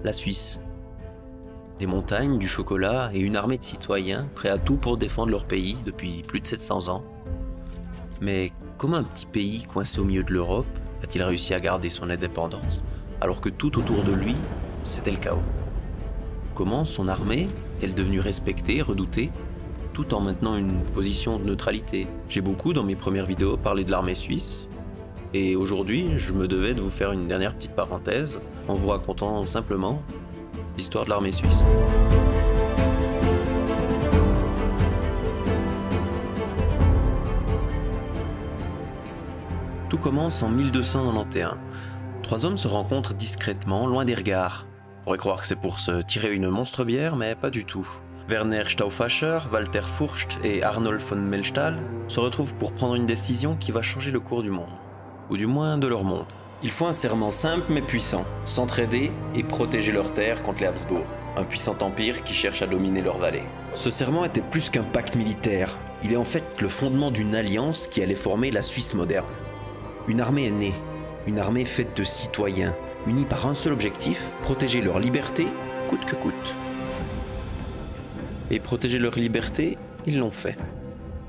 la Suisse. Des montagnes, du chocolat et une armée de citoyens prêts à tout pour défendre leur pays depuis plus de 700 ans. Mais comment un petit pays coincé au milieu de l'Europe a-t-il réussi à garder son indépendance alors que tout autour de lui, c'était le chaos? Comment son armée est-elle devenue respectée, redoutée, tout en maintenant une position de neutralité? J'ai beaucoup dans mes premières vidéos parlé de l'armée suisse, et aujourd'hui je me devais de vous faire une dernière petite parenthèse en vous racontant simplement l'histoire de l'armée suisse. Tout commence en 1291. Trois hommes se rencontrent discrètement, loin des regards. On pourrait croire que c'est pour se tirer une monstre bière, mais pas du tout. Werner Stauffacher, Walter Furst et Arnold von Melchthal se retrouvent pour prendre une décision qui va changer le cours du monde. Ou du moins de leur monde. Ils font un serment simple mais puissant, s'entraider et protéger leurs terres contre les Habsbourg, un puissant empire qui cherche à dominer leur vallée. Ce serment était plus qu'un pacte militaire, il est en fait le fondement d'une alliance qui allait former la Suisse moderne. Une armée est née, une armée faite de citoyens, unis par un seul objectif, protéger leur liberté, coûte que coûte. Et protéger leur liberté, ils l'ont fait.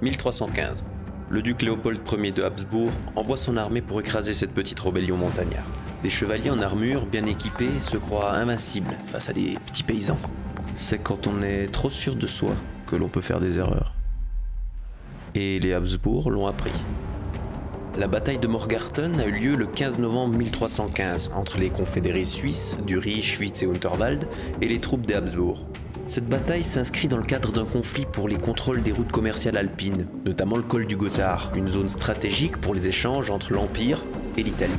1315. Le duc Léopold Ier de Habsbourg envoie son armée pour écraser cette petite rébellion montagnarde. Des chevaliers en armure, bien équipés, se croient invincibles face à des petits paysans. C'est quand on est trop sûr de soi que l'on peut faire des erreurs. Et les Habsbourg l'ont appris. La bataille de Morgarten a eu lieu le 15 novembre 1315 entre les confédérés suisses du Rich, Schwyz et Unterwald et les troupes des Habsbourg. Cette bataille s'inscrit dans le cadre d'un conflit pour les contrôles des routes commerciales alpines, notamment le col du Gothard, une zone stratégique pour les échanges entre l'Empire et l'Italie.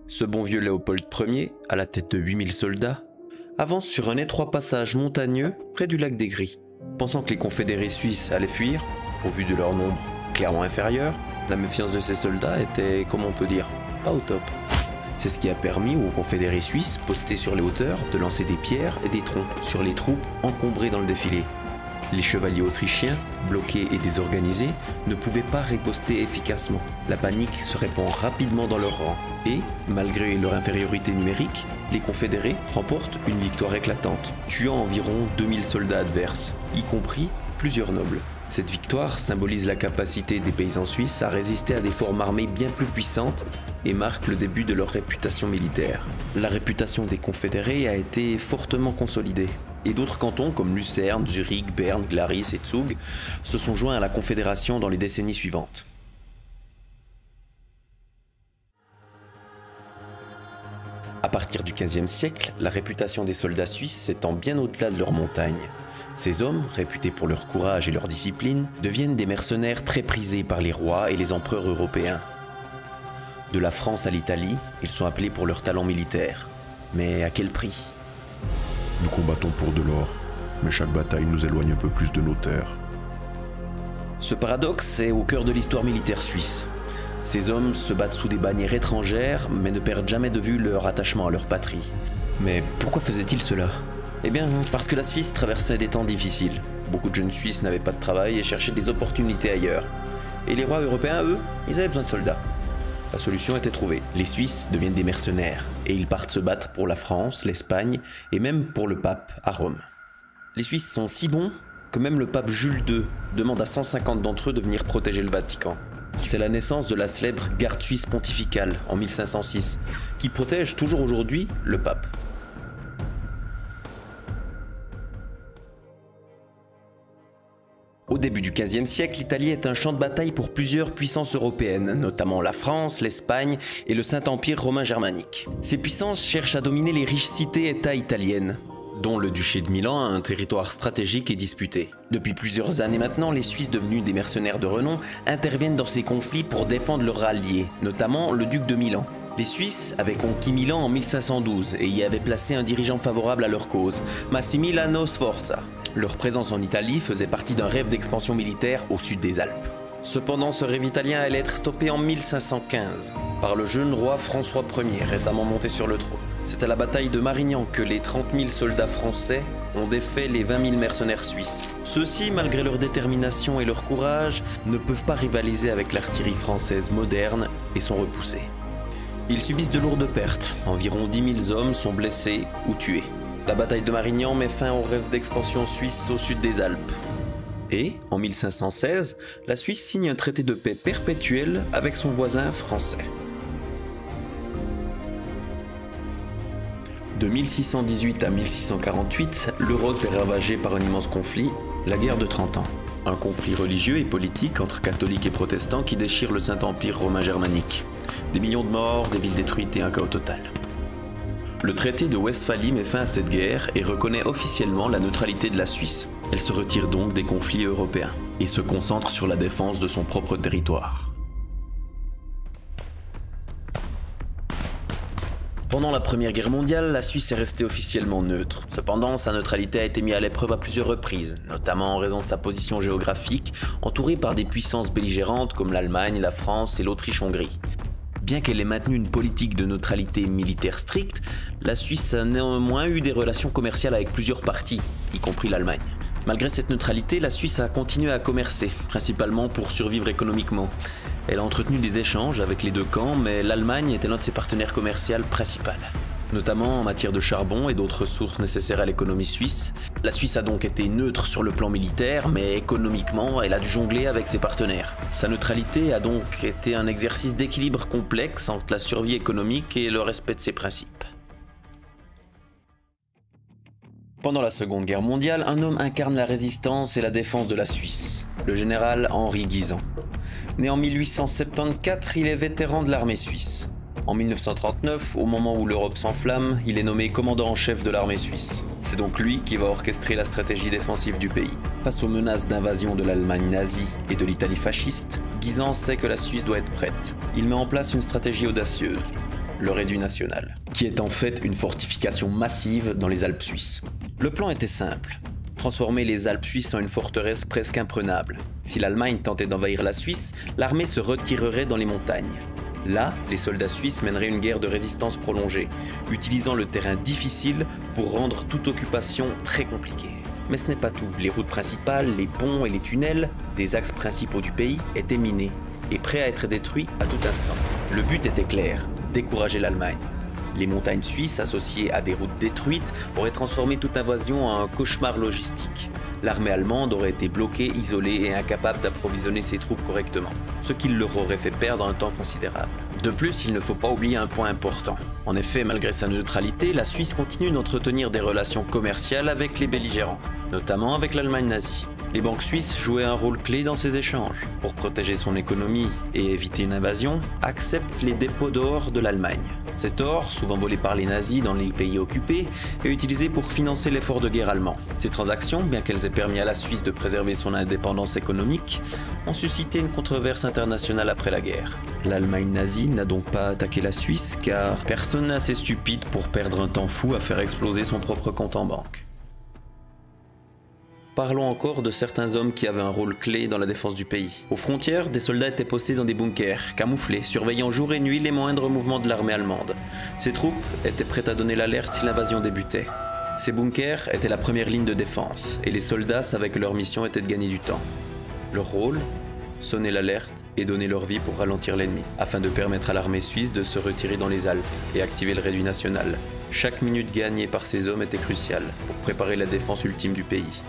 Ce bon vieux Léopold Ier, à la tête de 8000 soldats, avance sur un étroit passage montagneux près du lac des Gris. Pensant que les confédérés suisses allaient fuir, au vu de leur nombre clairement inférieur, la méfiance de ces soldats était, comment on peut dire, pas au top. C'est ce qui a permis aux confédérés suisses, postés sur les hauteurs, de lancer des pierres et des troncs sur les troupes encombrées dans le défilé. Les chevaliers autrichiens, bloqués et désorganisés, ne pouvaient pas riposter efficacement. La panique se répand rapidement dans leurs rangs et, malgré leur infériorité numérique, les confédérés remportent une victoire éclatante, tuant environ 2000 soldats adverses, y compris plusieurs nobles. Cette victoire symbolise la capacité des paysans suisses à résister à des formes armées bien plus puissantes et marque le début de leur réputation militaire. La réputation des confédérés a été fortement consolidée, et d'autres cantons comme Lucerne, Zurich, Berne, Glaris et Zug se sont joints à la confédération dans les décennies suivantes. À partir du XVe siècle, la réputation des soldats suisses s'étend bien au-delà de leurs montagnes. Ces hommes, réputés pour leur courage et leur discipline, deviennent des mercenaires très prisés par les rois et les empereurs européens. De la France à l'Italie, ils sont appelés pour leur talent militaire. Mais à quel prix? Nous combattons pour de l'or, mais chaque bataille nous éloigne un peu plus de nos terres. Ce paradoxe est au cœur de l'histoire militaire suisse. Ces hommes se battent sous des bannières étrangères, mais ne perdent jamais de vue leur attachement à leur patrie. Mais pourquoi faisaient-ils cela? Eh bien, parce que la Suisse traversait des temps difficiles. Beaucoup de jeunes Suisses n'avaient pas de travail et cherchaient des opportunités ailleurs. Et les rois européens, eux, ils avaient besoin de soldats. La solution était trouvée. Les Suisses deviennent des mercenaires et ils partent se battre pour la France, l'Espagne et même pour le pape à Rome. Les Suisses sont si bons que même le pape Jules II demande à 150 d'entre eux de venir protéger le Vatican. C'est la naissance de la célèbre garde suisse pontificale en 1506 qui protège toujours aujourd'hui le pape. Au début du XVe siècle, l'Italie est un champ de bataille pour plusieurs puissances européennes, notamment la France, l'Espagne et le Saint-Empire romain germanique. Ces puissances cherchent à dominer les riches cités-États italiennes, dont le duché de Milan a un territoire stratégique et disputé. Depuis plusieurs années maintenant, les Suisses devenus des mercenaires de renom interviennent dans ces conflits pour défendre leurs alliés, notamment le duc de Milan. Les Suisses avaient conquis Milan en 1512 et y avaient placé un dirigeant favorable à leur cause, Massimiliano Sforza. Leur présence en Italie faisait partie d'un rêve d'expansion militaire au sud des Alpes. Cependant, ce rêve italien allait être stoppé en 1515 par le jeune roi François Ier, récemment monté sur le trône. C'est à la bataille de Marignan que les 30 000 soldats français ont défait les 20 000 mercenaires suisses. Ceux-ci, malgré leur détermination et leur courage, ne peuvent pas rivaliser avec l'artillerie française moderne et sont repoussés. Ils subissent de lourdes pertes, environ 10 000 hommes sont blessés ou tués. La bataille de Marignan met fin au rêve d'expansion suisse au sud des Alpes. Et, en 1516, la Suisse signe un traité de paix perpétuel avec son voisin français. De 1618 à 1648, l'Europe est ravagée par un immense conflit, la guerre de 30 ans. Un conflit religieux et politique entre catholiques et protestants qui déchire le Saint-Empire romain germanique. Des millions de morts, des villes détruites et un chaos total. Le traité de Westphalie met fin à cette guerre et reconnaît officiellement la neutralité de la Suisse. Elle se retire donc des conflits européens et se concentre sur la défense de son propre territoire. Pendant la Première Guerre mondiale, la Suisse est restée officiellement neutre. Cependant, sa neutralité a été mise à l'épreuve à plusieurs reprises, notamment en raison de sa position géographique, entourée par des puissances belligérantes comme l'Allemagne, la France et l'Autriche-Hongrie. Bien qu'elle ait maintenu une politique de neutralité militaire stricte, la Suisse a néanmoins eu des relations commerciales avec plusieurs parties, y compris l'Allemagne. Malgré cette neutralité, la Suisse a continué à commercer, principalement pour survivre économiquement. Elle a entretenu des échanges avec les deux camps, mais l'Allemagne était l'un de ses partenaires commerciaux principaux, notamment en matière de charbon et d'autres ressources nécessaires à l'économie suisse. La Suisse a donc été neutre sur le plan militaire, mais économiquement, elle a dû jongler avec ses partenaires. Sa neutralité a donc été un exercice d'équilibre complexe entre la survie économique et le respect de ses principes. Pendant la Seconde Guerre mondiale, un homme incarne la résistance et la défense de la Suisse, le général Henri Guisan. Né en 1874, il est vétéran de l'armée suisse. En 1939, au moment où l'Europe s'enflamme, il est nommé commandant en chef de l'armée suisse. C'est donc lui qui va orchestrer la stratégie défensive du pays. Face aux menaces d'invasion de l'Allemagne nazie et de l'Italie fasciste, Guisan sait que la Suisse doit être prête. Il met en place une stratégie audacieuse, le Réduit national, qui est en fait une fortification massive dans les Alpes suisses. Le plan était simple. Transformer les Alpes suisses en une forteresse presque imprenable. Si l'Allemagne tentait d'envahir la Suisse, l'armée se retirerait dans les montagnes. Là, les soldats suisses mèneraient une guerre de résistance prolongée, utilisant le terrain difficile pour rendre toute occupation très compliquée. Mais ce n'est pas tout. Les routes principales, les ponts et les tunnels, des axes principaux du pays, étaient minés et prêts à être détruits à tout instant. Le but était clair, décourager l'Allemagne. Les montagnes suisses, associées à des routes détruites, auraient transformé toute invasion en un cauchemar logistique. L'armée allemande aurait été bloquée, isolée et incapable d'approvisionner ses troupes correctement, ce qui leur aurait fait perdre un temps considérable. De plus, il ne faut pas oublier un point important. En effet, malgré sa neutralité, la Suisse continue d'entretenir des relations commerciales avec les belligérants, notamment avec l'Allemagne nazie. Les banques suisses jouaient un rôle clé dans ces échanges. Pour protéger son économie et éviter une invasion, acceptent les dépôts d'or de l'Allemagne. Cet or, souvent volé par les nazis dans les pays occupés, est utilisé pour financer l'effort de guerre allemand. Ces transactions, bien qu'elles aient permis à la Suisse de préserver son indépendance économique, ont suscité une controverse internationale après la guerre. L'Allemagne nazie n'a donc pas attaqué la Suisse car personne n'est assez stupide pour perdre un temps fou à faire exploser son propre compte en banque. Parlons encore de certains hommes qui avaient un rôle clé dans la défense du pays. Aux frontières, des soldats étaient postés dans des bunkers, camouflés, surveillant jour et nuit les moindres mouvements de l'armée allemande. Ces troupes étaient prêtes à donner l'alerte si l'invasion débutait. Ces bunkers étaient la première ligne de défense, et les soldats savaient que leur mission était de gagner du temps. Leur rôle ? Sonner l'alerte et donner leur vie pour ralentir l'ennemi, afin de permettre à l'armée suisse de se retirer dans les Alpes et activer le Réduit national. Chaque minute gagnée par ces hommes était cruciale pour préparer la défense ultime du pays.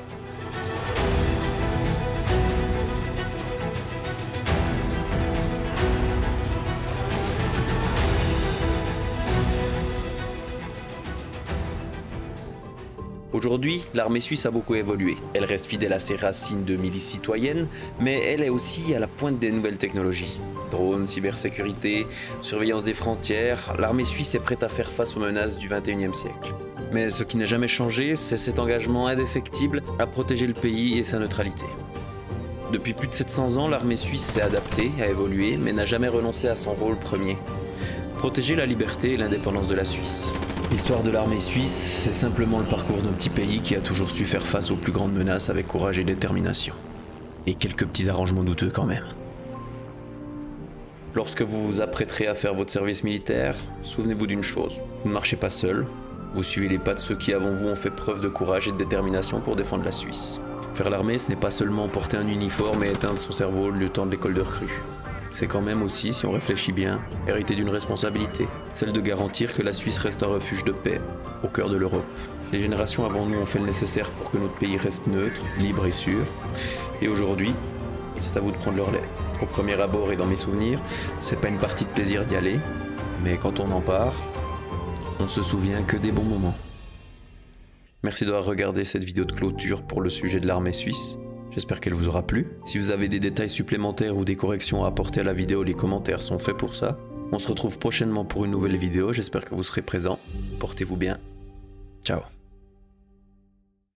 Aujourd'hui, l'armée suisse a beaucoup évolué. Elle reste fidèle à ses racines de milice citoyenne, mais elle est aussi à la pointe des nouvelles technologies. Drones, cybersécurité, surveillance des frontières, l'armée suisse est prête à faire face aux menaces du XXIe siècle. Mais ce qui n'a jamais changé, c'est cet engagement indéfectible à protéger le pays et sa neutralité. Depuis plus de 700 ans, l'armée suisse s'est adaptée, a évolué, mais n'a jamais renoncé à son rôle premier. Protéger la liberté et l'indépendance de la Suisse. L'histoire de l'armée suisse, c'est simplement le parcours d'un petit pays qui a toujours su faire face aux plus grandes menaces avec courage et détermination. Et quelques petits arrangements douteux quand même. Lorsque vous vous apprêterez à faire votre service militaire, souvenez-vous d'une chose. Vous ne marchez pas seul, vous suivez les pas de ceux qui avant vous ont fait preuve de courage et de détermination pour défendre la Suisse. Faire l'armée, ce n'est pas seulement porter un uniforme et éteindre son cerveau le temps de l'école de recrue. c'est quand même aussi, si on réfléchit bien, hériter d'une responsabilité, celle de garantir que la Suisse reste un refuge de paix au cœur de l'Europe. Les générations avant nous ont fait le nécessaire pour que notre pays reste neutre, libre et sûr. Et aujourd'hui, c'est à vous de prendre le relais. Au premier abord et dans mes souvenirs, c'est pas une partie de plaisir d'y aller, mais quand on en part, on se souvient que des bons moments. Merci d'avoir regardé cette vidéo de clôture pour le sujet de l'armée suisse. J'espère qu'elle vous aura plu. Si vous avez des détails supplémentaires ou des corrections à apporter à la vidéo, les commentaires sont faits pour ça. On se retrouve prochainement pour une nouvelle vidéo, j'espère que vous serez présents. Portez-vous bien. Ciao.